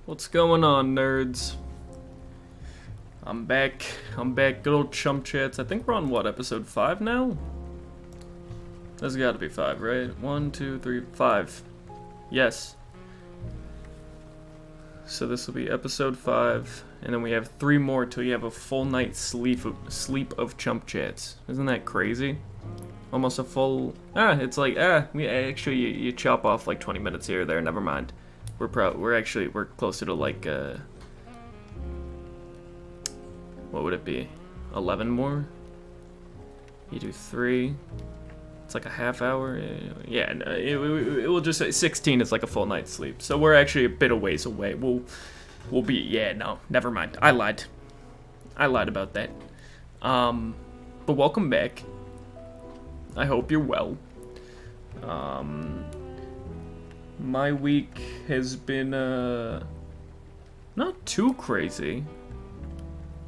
What's going on, nerds? I'm back. Good old Chump Chats. I think we're on what, episode 5 now? That's gotta be 5, right? 1, 2, 3, 5. Yes. So this will be episode 5, and then we have 3 more till you have a full night's sleep of Chump Chats. Isn't that crazy? Almost a full... it's like, you chop off like 20 minutes here or there, never mind. We're closer to like, what would it be? 11 more? You do 3. It's like a half hour. Yeah, no, it will just say 16 is like a full night's sleep. So we're actually a bit of ways away. We'll be, yeah, no, never mind. I lied about that. But welcome back. I hope you're well. My week has been, not too crazy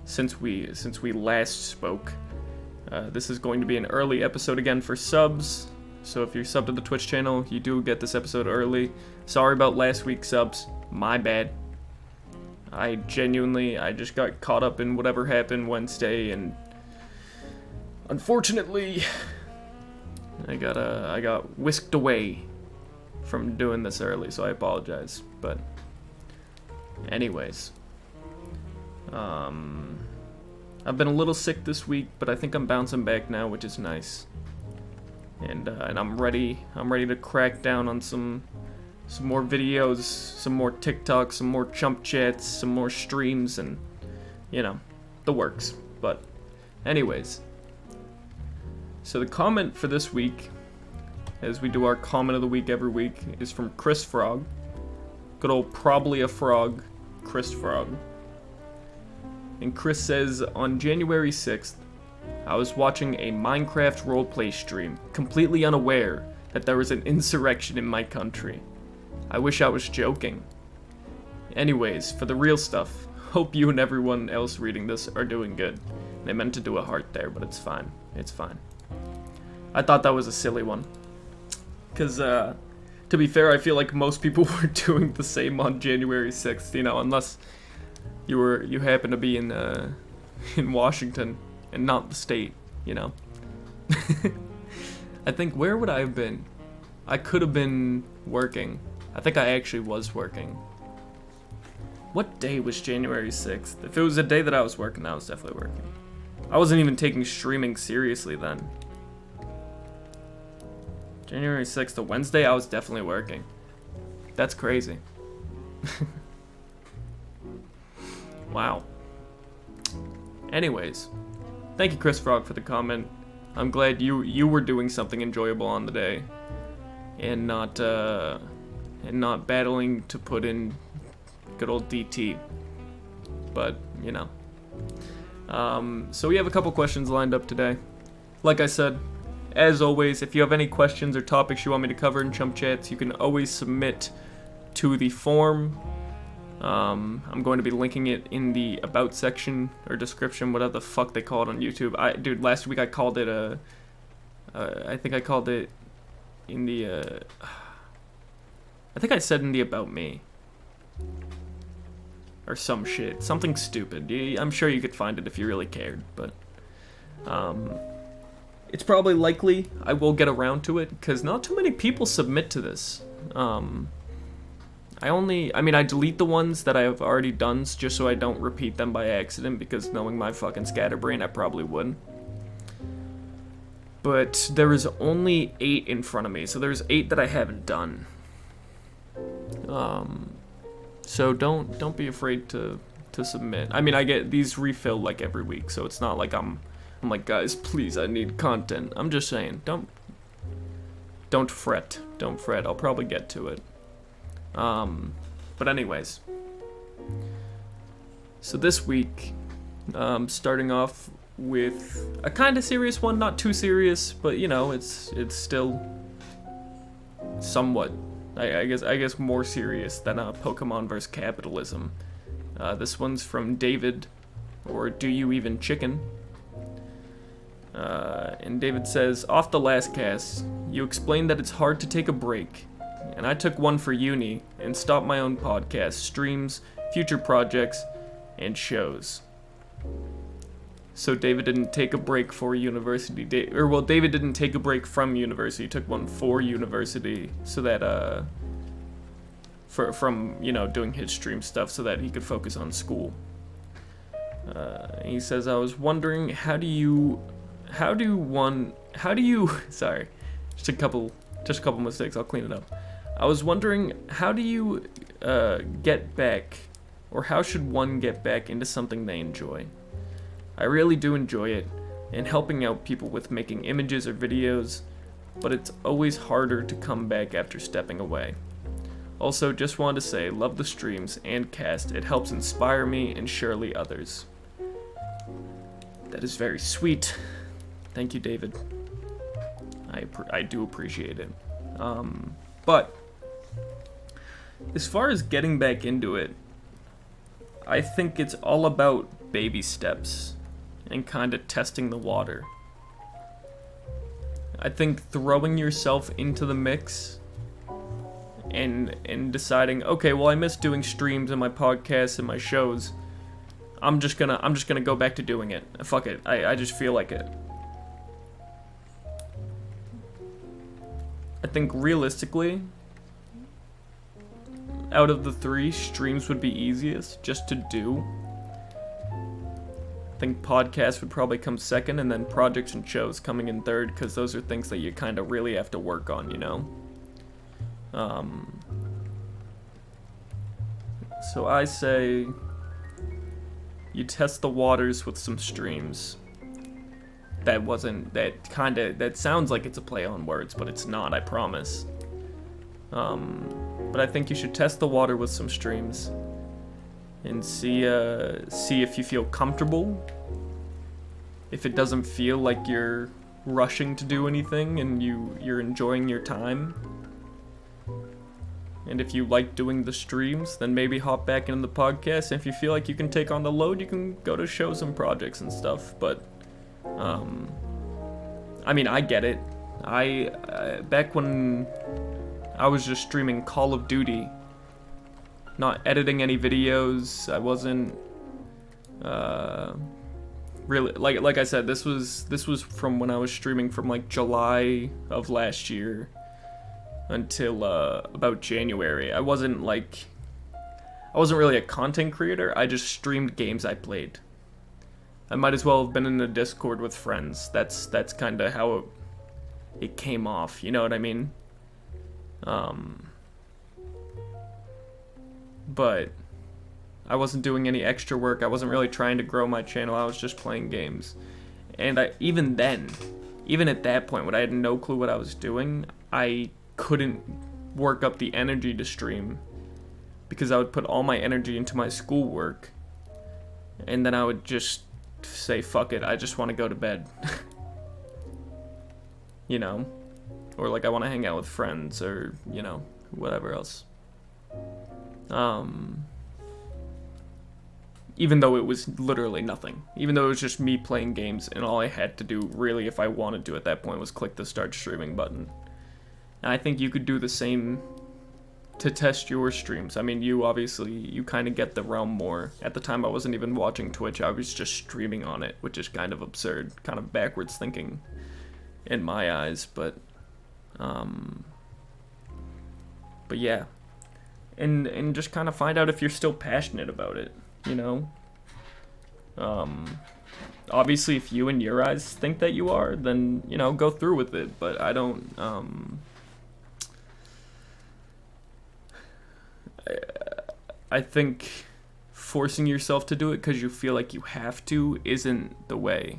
since we last spoke. This is going to be an early episode again for subs, so if you're subbed to the Twitch channel, you do get this episode early. Sorry about last week's subs, my bad. I just got caught up in whatever happened Wednesday, and unfortunately, I got whisked away from doing this early, so I apologize. But anyways, I've been a little sick this week, but I think I'm bouncing back now, which is nice. And I'm ready to crack down on some more videos, some more TikToks, some more Chump Chats, some more streams, and you know, the works. But anyways, so the comment for this week, as we do our comment of the week every week, is from Chris Frog. Good old probably a frog, Chris Frog. And Chris says, on January 6th, I was watching a Minecraft roleplay stream, completely unaware that there was an insurrection in my country. I wish I was joking. Anyways, for the real stuff, hope you and everyone else reading this are doing good. They meant to do a heart there, but it's fine. It's fine. I thought that was a silly one. Because, to be fair, I feel like most people were doing the same on January 6th, you know, unless you happen to be in Washington and not the state, you know. I think, where would I have been? I could have been working. I think I actually was working. What day was January 6th? If it was a day that I was working, I was definitely working. I wasn't even taking streaming seriously then. January 6th, a Wednesday, I was definitely working. That's crazy. Wow. Anyways, thank you, Chris Frog, for the comment. I'm glad you were doing something enjoyable on the day, and not battling to put in good old DT. But you know. So we have a couple questions lined up today. Like I said, as always, if you have any questions or topics you want me to cover in Chump Chats, you can always submit to the form. I'm going to be linking it in the about section or description, whatever the fuck they call it on YouTube. Dude, last week I called it I think I called it in the, I think I said in the about me. Or some shit. Something stupid. I'm sure you could find it if you really cared, but, it's probably likely I will get around to it, because not too many people submit to this. I delete the ones that I have already done just so I don't repeat them by accident, because knowing my fucking scatterbrain, I probably would. But there is only 8 in front of me, so there's 8 that I haven't done. So don't be afraid to submit. I mean, I get these refilled like every week, so it's not like I'm like, guys, please, I need content. I'm just saying, don't fret. Don't fret. I'll probably get to it. But anyways, so this week, starting off with a kind of serious one, not too serious, but you know, it's still somewhat, I guess more serious than Pokemon vs. Capitalism. This one's from David, or Do You Even Chicken? And David says, off the last cast, you explained that it's hard to take a break, and I took one for uni and stopped my own podcast, streams, future projects, and shows. So David didn't take a break for university. David didn't take a break from university. He took one for university so that, from doing his stream stuff so that he could focus on school. He says, I was wondering, sorry, just a couple mistakes, I'll clean it up. I was wondering, how do you get back, or how should one get back into something they enjoy? I really do enjoy it, and helping out people with making images or videos, but it's always harder to come back after stepping away. Also, just wanted to say, love the streams and cast. It helps inspire me and surely others. That is very sweet. Thank you, David. I do appreciate it. But as far as getting back into it, I think it's all about baby steps and kind of testing the water. I think throwing yourself into the mix and deciding, okay, well, I miss doing streams and my podcasts and my shows. I'm just gonna go back to doing it. Fuck it. I just feel like it. I think realistically, out of the three, streams would be easiest just to do. I think podcasts would probably come second, and then projects and shows coming in third, because those are things that you kind of really have to work on, So I say you test the waters with some streams. That sounds like it's a play on words, but it's not, I promise. But I think you should test the water with some streams and see if you feel comfortable. If it doesn't feel like you're rushing to do anything and you're enjoying your time. And if you like doing the streams, then maybe hop back into the podcast. And if you feel like you can take on the load, you can go to shows and projects and stuff. But, I mean, I get it. Back when I was just streaming Call of Duty, not editing any videos, I wasn't, really, like I said, this was from when I was streaming from, like, July of last year until about January. I wasn't really a content creator. I just streamed games I played. I might as well have been in a Discord with friends. That's kind of how it came off. You know what I mean? But I wasn't doing any extra work. I wasn't really trying to grow my channel. I was just playing games. And even at that point, when I had no clue what I was doing, I couldn't work up the energy to stream because I would put all my energy into my schoolwork, and then I would just say, fuck it, I just want to go to bed. Or like I want to hang out with friends, or whatever else. Even though it was literally nothing, even though it was just me playing games, and all I had to do really, if I wanted to at that point, was click the start streaming button. And I think you could do the same to test your streams. I mean, you kind of get the realm more. At the time, I wasn't even watching Twitch. I was just streaming on it, which is kind of absurd, kind of backwards thinking in my eyes. But yeah. And just kind of find out if you're still passionate about it, Obviously, if you in your eyes think that you are, then, go through with it. But I don't, I think forcing yourself to do it because you feel like you have to isn't the way.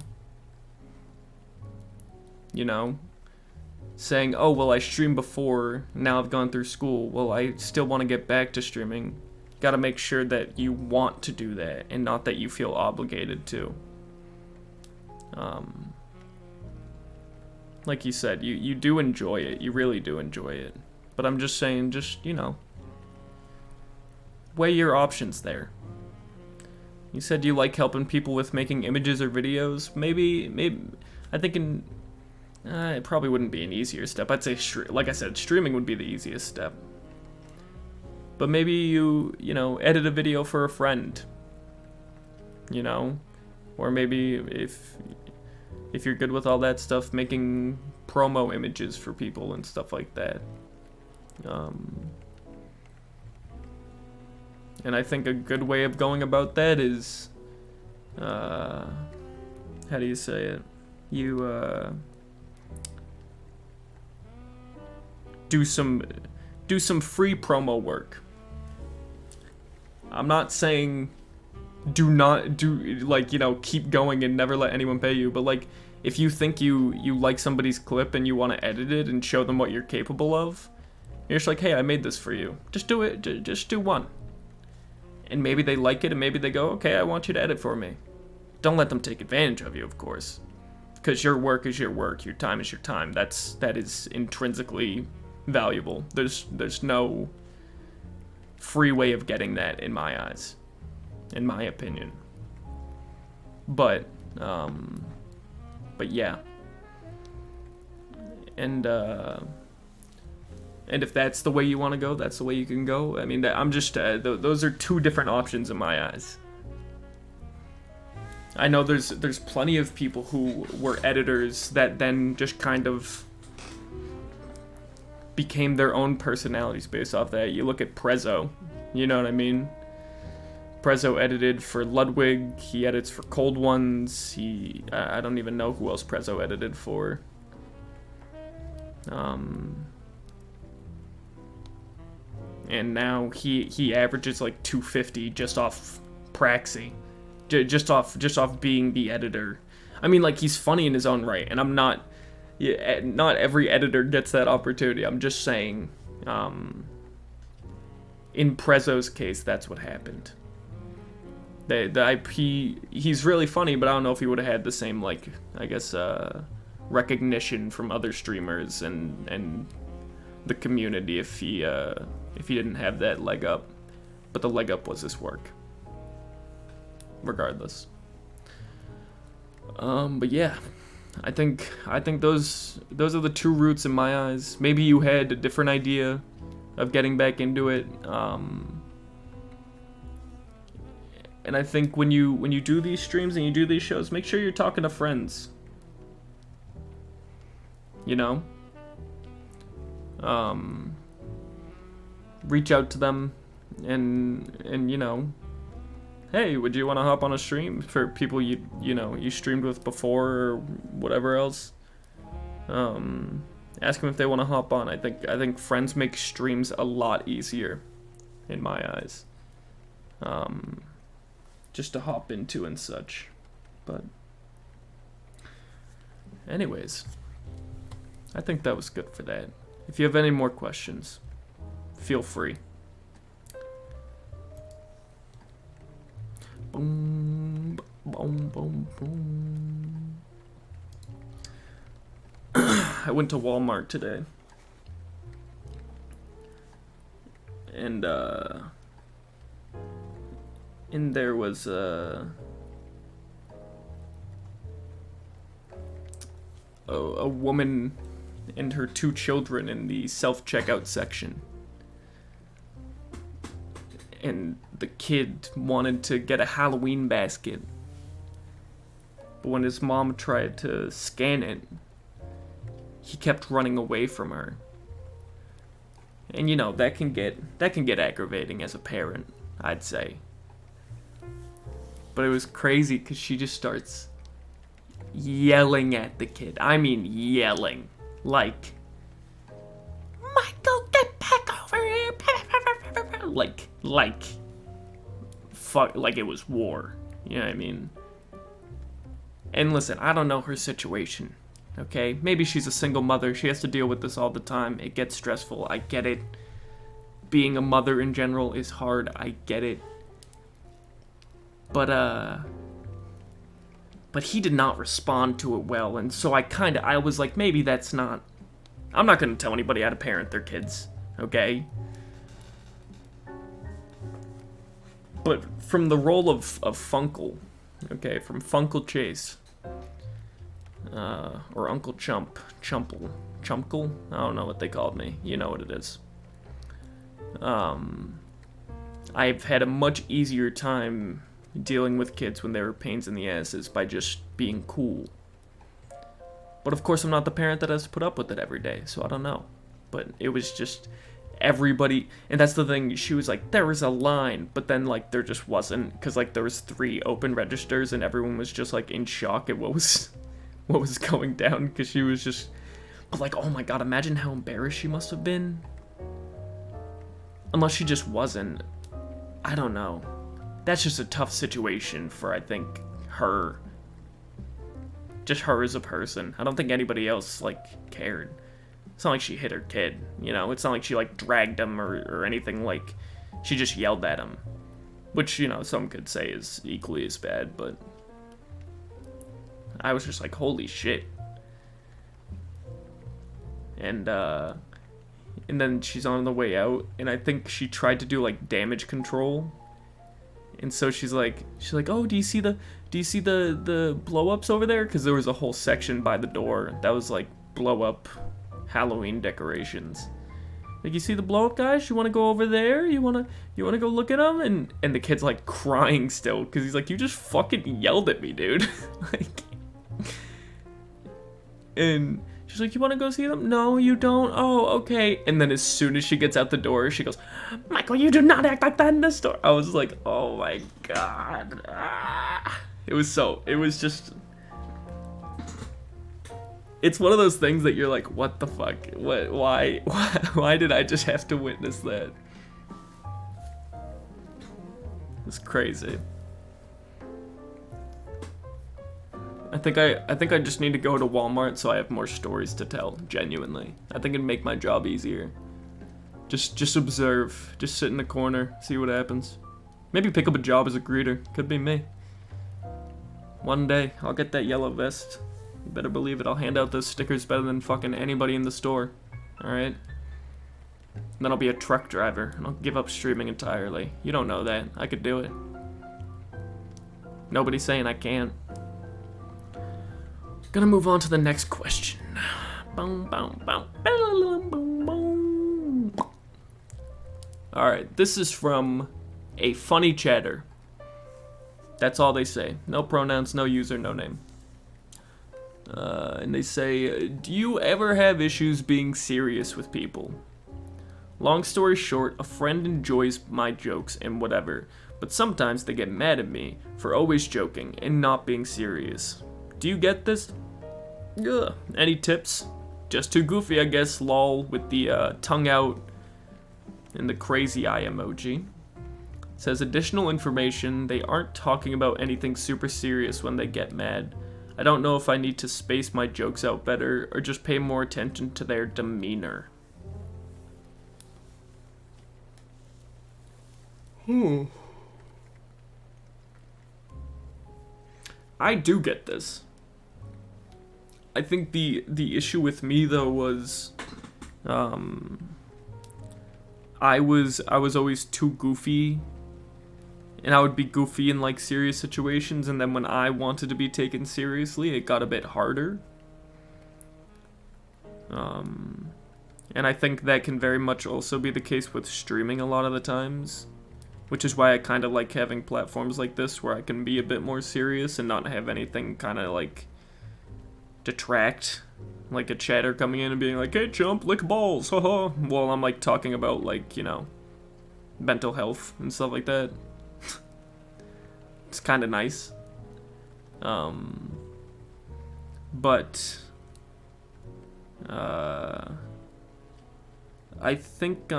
Saying, oh, well, I streamed before, now I've gone through school, well, I still want to get back to streaming. Gotta make sure that you want to do that and not that you feel obligated to. Like you said, you do enjoy it. You really do enjoy it. But I'm just saying, weigh your options there. You said you like helping people with making images or videos. Maybe, I think it probably wouldn't be an easier step. I'd say, like I said, streaming would be the easiest step. But maybe you know, edit a video for a friend, you know? Or maybe if you're good with all that stuff, making promo images for people and stuff like that. And I think a good way of going about that is, how do you say it? You do some free promo work. I'm not saying do not do, like, you know, keep going and never let anyone pay you, but like, if you think you like somebody's clip and you want to edit it and show them what you're capable of, you're just like, hey, I made this for you. Just do it. Just do one. And maybe they like it, and maybe they go, okay, I want you to edit for me. Don't let them take advantage of you, of course, because your work is your work. Your time is your time. That is intrinsically valuable. There's no free way of getting that in my eyes, in my opinion. But yeah. And if that's the way you want to go, that's the way you can go. I mean, I'm just those are two different options in my eyes. I know there's plenty of people who were editors that then just kind of became their own personalities based off that. You look at Prezzo, you know what I mean? Prezzo edited for Ludwig, he edits for Cold Ones, I don't even know who else Prezzo edited for. And now he averages like 250 just off Praxi. Just off being the editor. I mean, like, he's funny in his own right, and I'm not... Yeah, not every editor gets that opportunity. I'm just saying, in Prezzo's case, that's what happened. He's really funny, but I don't know if he would have had the same, like, I guess, recognition from other streamers and the community if he didn't have that leg up. But the leg up was his work. Regardless. But yeah, I think those are the two routes in my eyes. Maybe you had a different idea of getting back into it. And I think when you do these streams and you do these shows, make sure you're talking to friends. You know? Reach out to them and you know, hey, would you want to hop on a stream for people you streamed with before or whatever else? Ask them if they want to hop on. I think friends make streams a lot easier, in my eyes. Just to hop into and such. But anyways, I think that was good for that. If you have any more questions, feel free. Boom, boom, boom, boom. I went to Walmart today. And in there was a woman and her two children in the self-checkout section. And the kid wanted to get a Halloween basket. But when his mom tried to scan it, he kept running away from her. And you know, that can get aggravating as a parent, I'd say. But it was crazy because she just starts yelling at the kid. I mean yelling. Like, Michael, get back over here. Like, fuck, like it was war. You know what I mean? And listen, I don't know her situation, okay? Maybe she's a single mother. She has to deal with this all the time. It gets stressful. I get it. Being a mother in general is hard. I get it. But he did not respond to it well, and so I was like, maybe that's not... I'm not gonna tell anybody how to parent their kids, okay? But from the role of Funkle, okay, from Funkle Chase, or Uncle Chumpkle, I don't know what they called me, you know what it is. I've had a much easier time dealing with kids when they were pains in the asses by just being cool. But of course I'm not the parent that has to put up with it every day, so I don't know. But it was just everybody, and that's the thing, she was like, there was a line, but then like there just wasn't, because like there was 3 open registers and everyone was just like in shock at what was going down, because she was just, but like, oh my god, imagine how embarrassed she must have been. Unless she just wasn't. I don't know. That's just a tough situation for, I think, her. Just her as a person. I don't think anybody else, like, cared. It's not like she hit her kid, you know? It's not like she, like, dragged him or anything, like, she just yelled at him. Which, you know, some could say is equally as bad, but I was just like, holy shit. And then she's on the way out, and I think she tried to do, like, damage control. And so she's like, oh, do you see the blow-ups over there? Because there was a whole section by the door that was, like, blow-up Halloween decorations. Like, you see the blow-up guys? You want to go over there? You want to go look at them? And the kid's, like, crying still, because he's like, you just fucking yelled at me, dude. Like, and she's like, you want to go see them? No, you don't? Oh, okay. And then as soon as she gets out the door, she goes, Michael, you do not act like that in the store. I was like, oh my god. It was just, it's one of those things that you're like, what the fuck? Why did I just have to witness that? It's crazy. I think I just need to go to Walmart so I have more stories to tell, genuinely. I think it'd make my job easier. Just observe. Just sit in the corner, see what happens. Maybe pick up a job as a greeter. Could be me. One day, I'll get that yellow vest. You better believe it, I'll hand out those stickers better than fucking anybody in the store. Alright? Then I'll be a truck driver, and I'll give up streaming entirely. You don't know that. I could do it. Nobody's saying I can't. Gonna move on to the next question. Alright, this is from a funny chatter. That's all they say. No pronouns, no user, no name. And they say, do you ever have issues being serious with people? Long story short, a friend enjoys my jokes and whatever, but sometimes they get mad at me for always joking and not being serious. Do you get this? Ugh. Any tips? Just too goofy, I guess, lol, with the tongue out and the crazy eye emoji. It says additional information, they aren't talking about anything super serious when they get mad. I don't know if I need to space my jokes out better or just pay more attention to their demeanor. I do get this. I think the issue with me though was I was always too goofy, and I would be goofy in like serious situations, and then when I wanted to be taken seriously, it got a bit harder. And I think that can very much also be the case with streaming a lot of the times, which is why I kind of like having platforms like this where I can be a bit more serious and not have anything kind of like detract, like a chatter coming in and being like, hey Chump, lick balls, haha, while I'm like talking about like, you know, mental health and stuff like that. It's kind of nice. But I think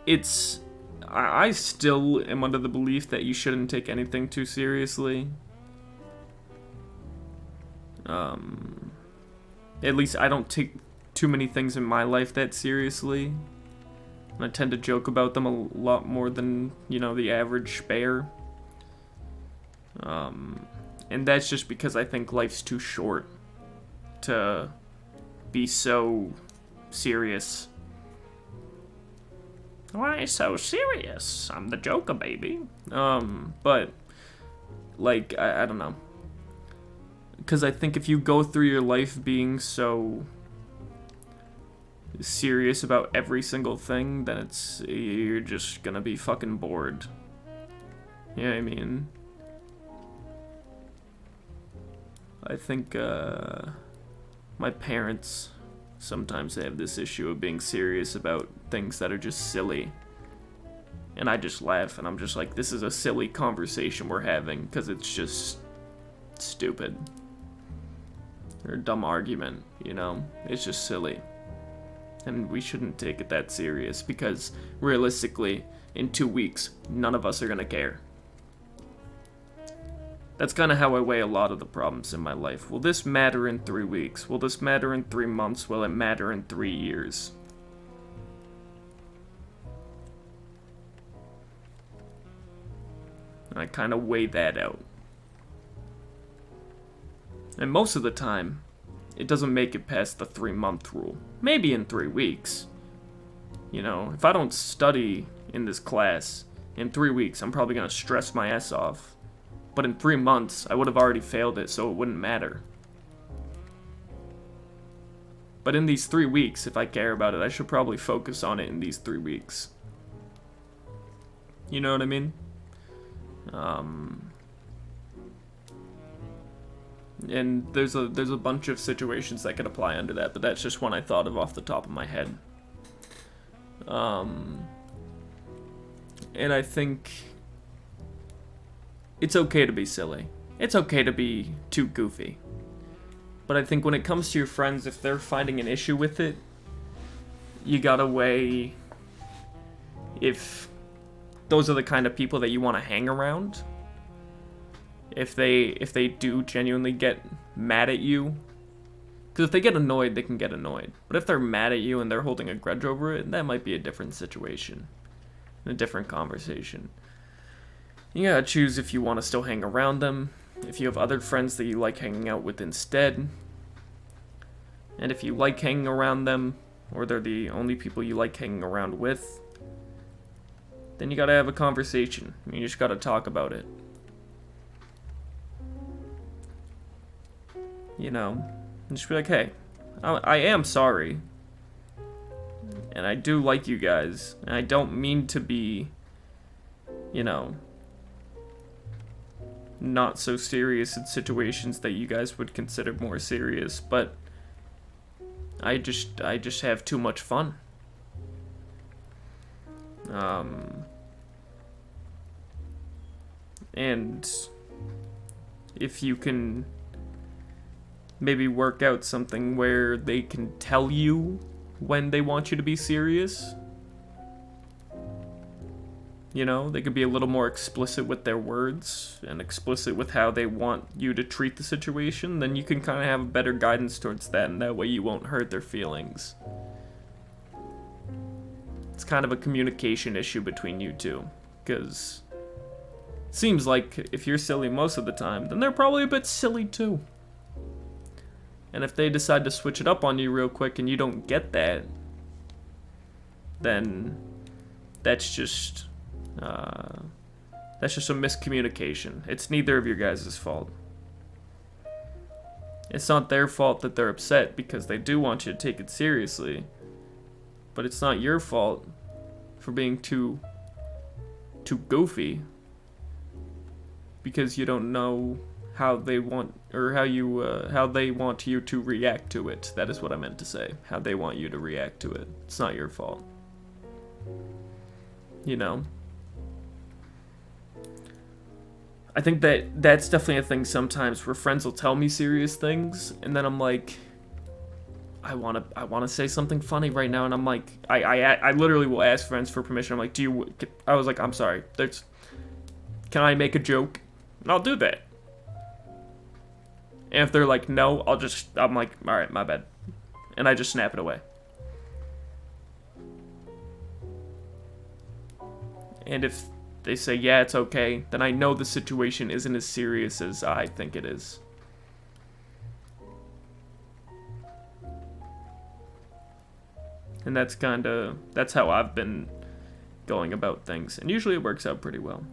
it's, I still am under the belief that you shouldn't take anything too seriously. At least I don't take too many things in my life that seriously. And I tend to joke about them a lot more than, you know, the average bear. And that's just because I think life's too short to be so serious. Why so serious? I'm the Joker, baby. But, like, I don't know. Because I think if you go through your life being so serious about every single thing, then you're just gonna be fucking bored. Yeah, I mean, I think my parents sometimes have this issue of being serious about things that are just silly. And I just laugh, and I'm just like, this is a silly conversation we're having, because it's just stupid. Or a dumb argument, you know? It's just silly. And we shouldn't take it that serious, because realistically, in 2 weeks, none of us are gonna care. That's kind of how I weigh a lot of the problems in my life. Will this matter in 3 weeks? Will this matter in 3 months? Will it matter in 3 years? And I kind of weigh that out. And most of the time, it doesn't make it past the 3-month rule. Maybe in 3 weeks. You know, if I don't study in this class, in 3 weeks, I'm probably going to stress my ass off. But in 3 months, I would have already failed it, so it wouldn't matter. But in these 3 weeks, if I care about it, I should probably focus on it in these 3 weeks. You know what I mean? And there's a bunch of situations that could apply under that, but that's just one I thought of off the top of my head. And I think it's okay to be silly. It's okay to be too goofy. But I think when it comes to your friends, if they're finding an issue with it, you gotta weigh if those are the kind of people that you want to hang around. If they do genuinely get mad at you. Because if they get annoyed, they can get annoyed. But if they're mad at you and they're holding a grudge over it, that might be a different situation. A different conversation. You gotta choose if you want to still hang around them. If you have other friends that you like hanging out with instead. And if you like hanging around them, or they're the only people you like hanging around with, then you gotta have a conversation. You just gotta talk about it. You know, and just be like, hey, I am sorry. And I do like you guys. And I don't mean to be, you know, not so serious in situations that you guys would consider more serious, but I just have too much fun. And if you can maybe work out something where they can tell you when they want you to be serious. You know, they could be a little more explicit with their words and explicit with how they want you to treat the situation, then you can kind of have a better guidance towards that, and that way you won't hurt their feelings. It's kind of a communication issue between you two, because it seems like if you're silly most of the time, then they're probably a bit silly too. And if they decide to switch it up on you real quick and you don't get that, then that's just a miscommunication. It's neither of your guys' fault. It's not their fault that they're upset because they do want you to take it seriously. But it's not your fault for being too goofy because you don't know how they want, or how they want you to react to it. That is what I meant to say. How they want you to react to it. It's not your fault. You know? I think that's definitely a thing sometimes where friends will tell me serious things, and then I'm like, I wanna say something funny right now, and I'm like, I literally will ask friends for permission. I'm like, I was like, I'm sorry, can I make a joke? And I'll do that. And if they're like, no, I'm like, alright, my bad. And I just snap it away. And if they say, yeah, it's okay, then I know the situation isn't as serious as I think it is. And that's how I've been going about things. And usually it works out pretty well.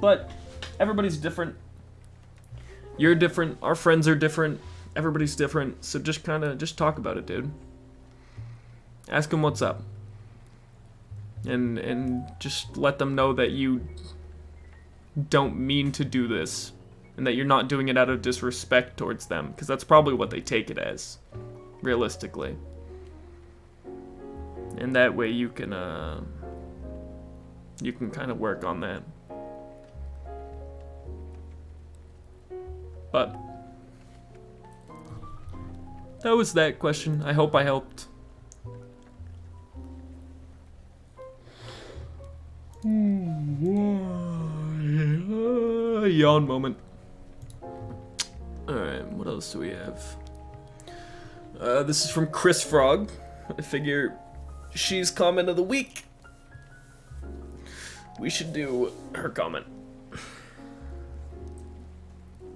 But everybody's different. You're different. Our friends are different. Everybody's different, so just talk about it, dude. Ask them what's up. And just let them know that you don't mean to do this, and that you're not doing it out of disrespect towards them, because that's probably what they take it as, realistically. And that way you can kind of work on that. But that was that question. I hope I helped. Yawn moment. Alright, what else do we have? This is from Chris Frog. I figure she's comment of the week. We should do her comment.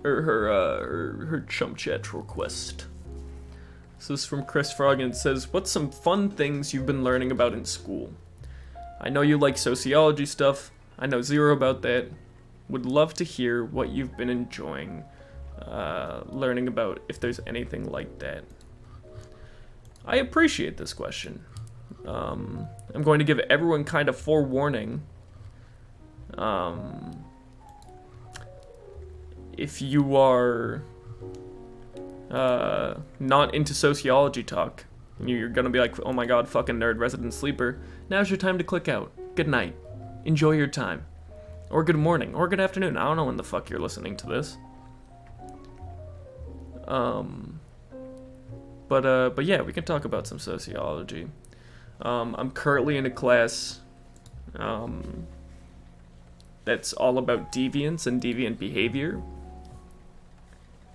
Or her Chump Chat request. So this is from Chris Frog, and it says, what's some fun things you've been learning about in school? I know you like sociology stuff. I know zero about that. Would love to hear what you've been enjoying learning about, if there's anything like that. I appreciate this question. I'm going to give everyone kind of forewarning. If you are not into sociology talk, you're gonna be like, oh my god, fucking nerd, resident sleeper, now's your time to click out. Good night. Enjoy your time. Or good morning, or good afternoon. I don't know when the fuck you're listening to this. But yeah, we can talk about some sociology. I'm currently in a class that's all about deviance and deviant behavior.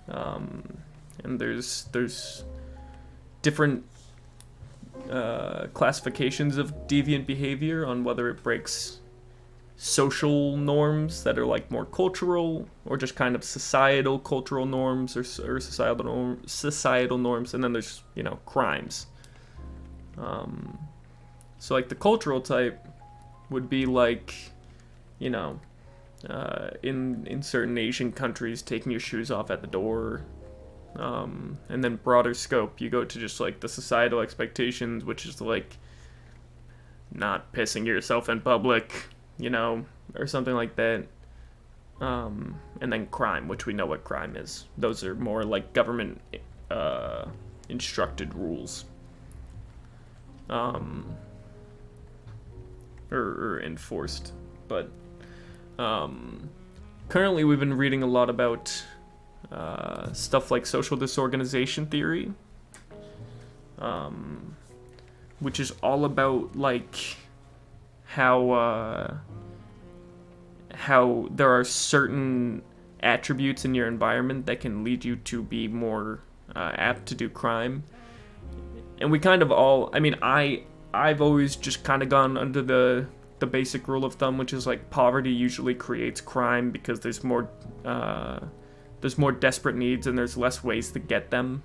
And there's different classifications of deviant behavior on whether it breaks social norms that are like more cultural, or just kind of societal cultural norms, or societal norms, and then there's, you know, crimes. So like the cultural type would be like, you know, in certain Asian countries, taking your shoes off at the door. And then broader scope, you go to just like the societal expectations, which is like not pissing yourself in public, you know, or something like that. And then crime, which we know what crime is. Those are more like government instructed rules. Or enforced. But currently we've been reading a lot about stuff like social disorganization theory, which is all about like how there are certain attributes in your environment that can lead you to be more apt to do crime. And we kind of all, I mean, I've always just kind of gone under the basic rule of thumb, which is like poverty usually creates crime because there's more desperate needs and there's less ways to get them.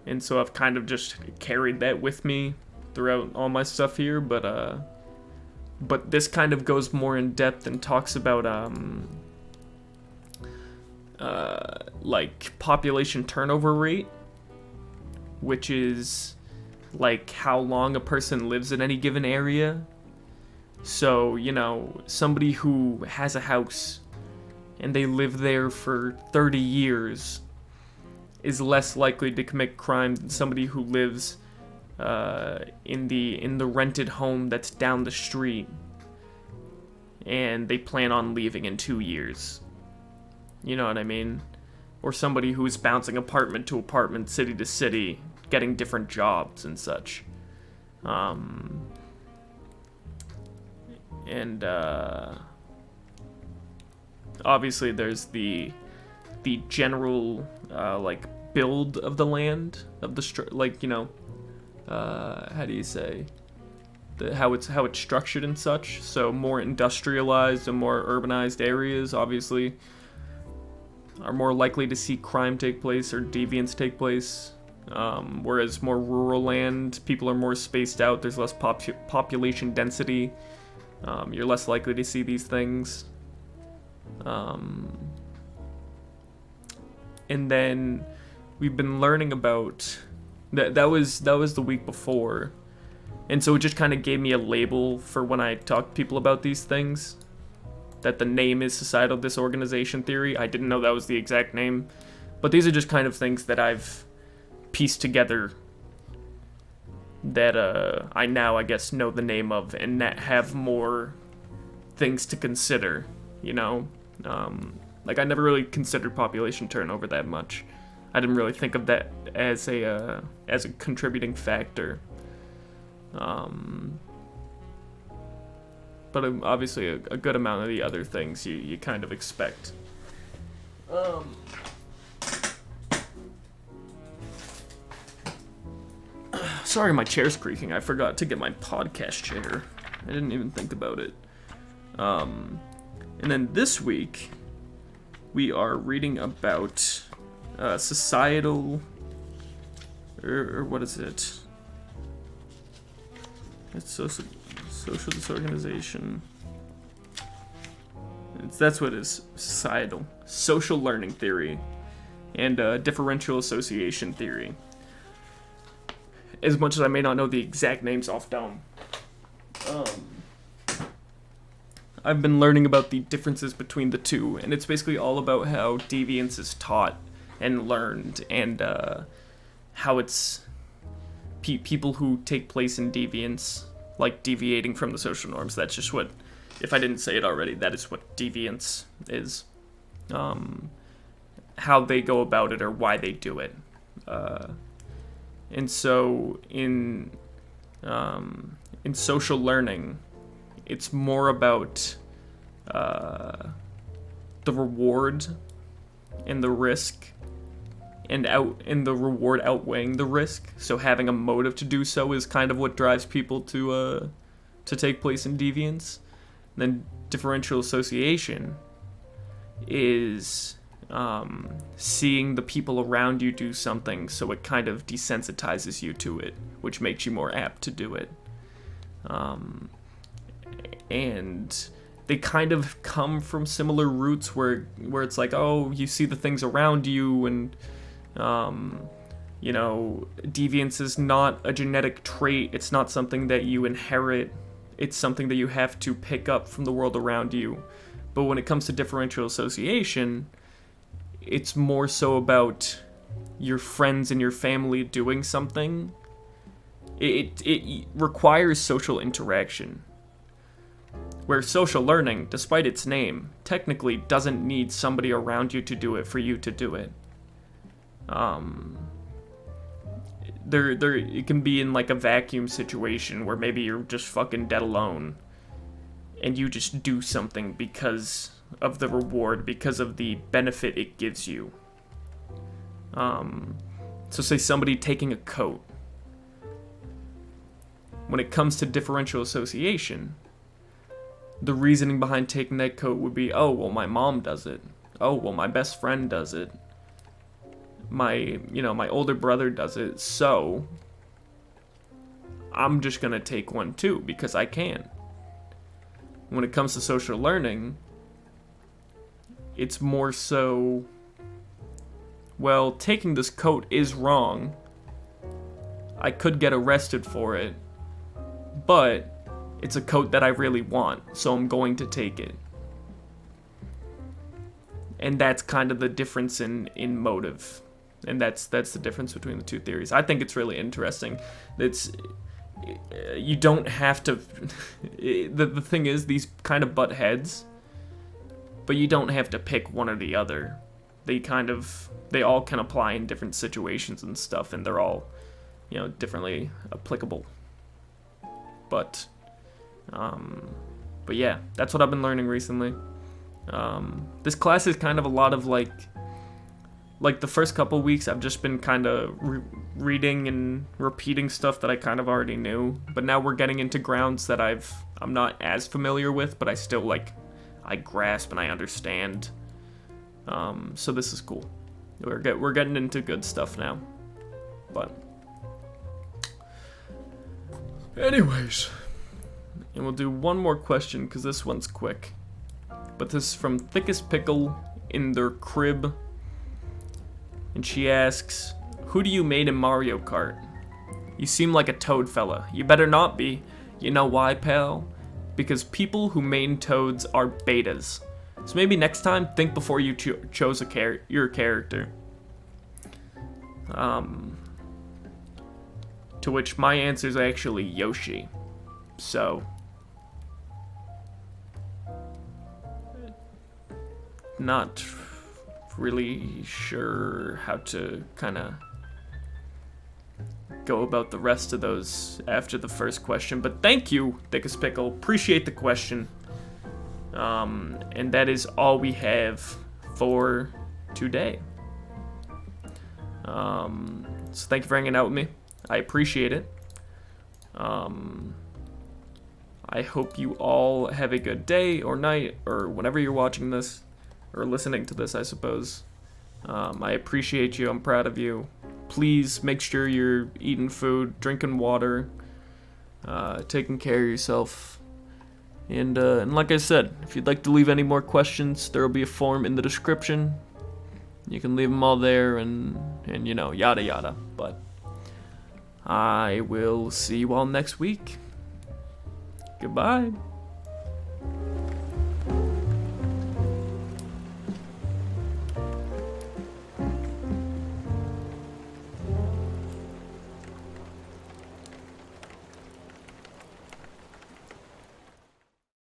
And so I've kind of just carried that with me throughout all my stuff here, but this kind of goes more in depth and talks about like population turnover rate, which is like how long a person lives in any given area. So, you know, somebody who has a house and they live there for 30 years is less likely to commit crime than somebody who lives in the rented home that's down the street and they plan on leaving in 2 years. You know what I mean? Or somebody who's bouncing apartment to apartment, city to city, getting different jobs and such. Obviously there's the general like build of the land, of the like, you know, how do you say, how it's structured and such. So more industrialized and more urbanized areas obviously are more likely to see crime take place or deviance take place, whereas more rural land, people are more spaced out, there's less population density, you're less likely to see these things. and then we've been learning about that was the week before, and so it just kind of gave me a label for when I talk to people about these things, that the name is societal disorganization theory. I didn't know that was the exact name, but these are just kind of things that I've pieced together that I now, I guess, know the name of and that have more things to consider, you know? Like, I never really considered population turnover that much. I didn't really think of that as a contributing factor. But obviously a good amount of the other things you kind of expect. Sorry, my chair's creaking. I forgot to get my podcast chair. I didn't even think about it. And then this week, we are reading about societal, or what is it? It's social disorganization. That's what it is. Societal. Social learning theory. And differential association theory. As much as I may not know the exact names off dome. I've been learning about the differences between the two, and it's basically all about how deviance is taught and learned, and how it's people who take place in deviance, like deviating from the social norms. That's just what, if I didn't say it already, that is what deviance is. How they go about it or why they do it. And so in social learning, it's more about the reward and the risk, and the reward outweighing the risk. So having a motive to do so is kind of what drives people to take place in deviance. And then differential association is seeing the people around you do something, so it kind of desensitizes you to it, which makes you more apt to do it. And they kind of come from similar roots where it's like, oh, you see the things around you, and you know, deviance is not a genetic trait. It's not something that you inherit. It's something that you have to pick up from the world around you. But when it comes to differential association, it's more so about your friends and your family doing something. It requires social interaction. Where social learning, despite its name, technically doesn't need somebody around you to do it for you to do it. It can be in like a vacuum situation where maybe you're just fucking dead alone, and you just do something because of the reward, because of the benefit it gives you. So say somebody taking a coat. When it comes to differential association, the reasoning behind taking that coat would be, oh, well, my mom does it. Oh, well, my best friend does it. My older brother does it, so I'm just gonna take one too, because I can. When it comes to social learning, it's more so, well, taking this coat is wrong. I could get arrested for it, but it's a coat that I really want, so I'm going to take it. And that's kind of the difference in motive. And that's the difference between the two theories. I think it's really interesting. You don't have to... the thing is, these kind of butt heads, but you don't have to pick one or the other. They all can apply in different situations and stuff, and they're all, differently applicable. But yeah, that's what I've been learning recently. This class is kind of a lot of like the first couple weeks I've just been kind of reading and repeating stuff that I kind of already knew, but now we're getting into grounds that I'm not as familiar with, but I still I grasp and I understand. So this is cool. We're getting into good stuff now. But anyways, and we'll do one more question because this one's quick. But this is from Thickest Pickle in their crib. And she asks, who do you main in Mario Kart? You seem like a Toad fella. You better not be. You know why, pal? Because people who main Toads are betas. So maybe next time, think before you chose your character. To which my answer is actually Yoshi. So, not really sure how to kind of go about the rest of those after the first question. But thank you, Thickest Pickle. Appreciate the question. And that is all we have for today. So thank you for hanging out with me. I appreciate it. I hope you all have a good day or night or whenever you're watching this or listening to this, I suppose. I appreciate you. I'm proud of you. Please make sure you're eating food, drinking water, taking care of yourself. And like I said, if you'd like to leave any more questions, there will be a form in the description. You can leave them all there and you know, yada yada. But I will see you all next week. Goodbye.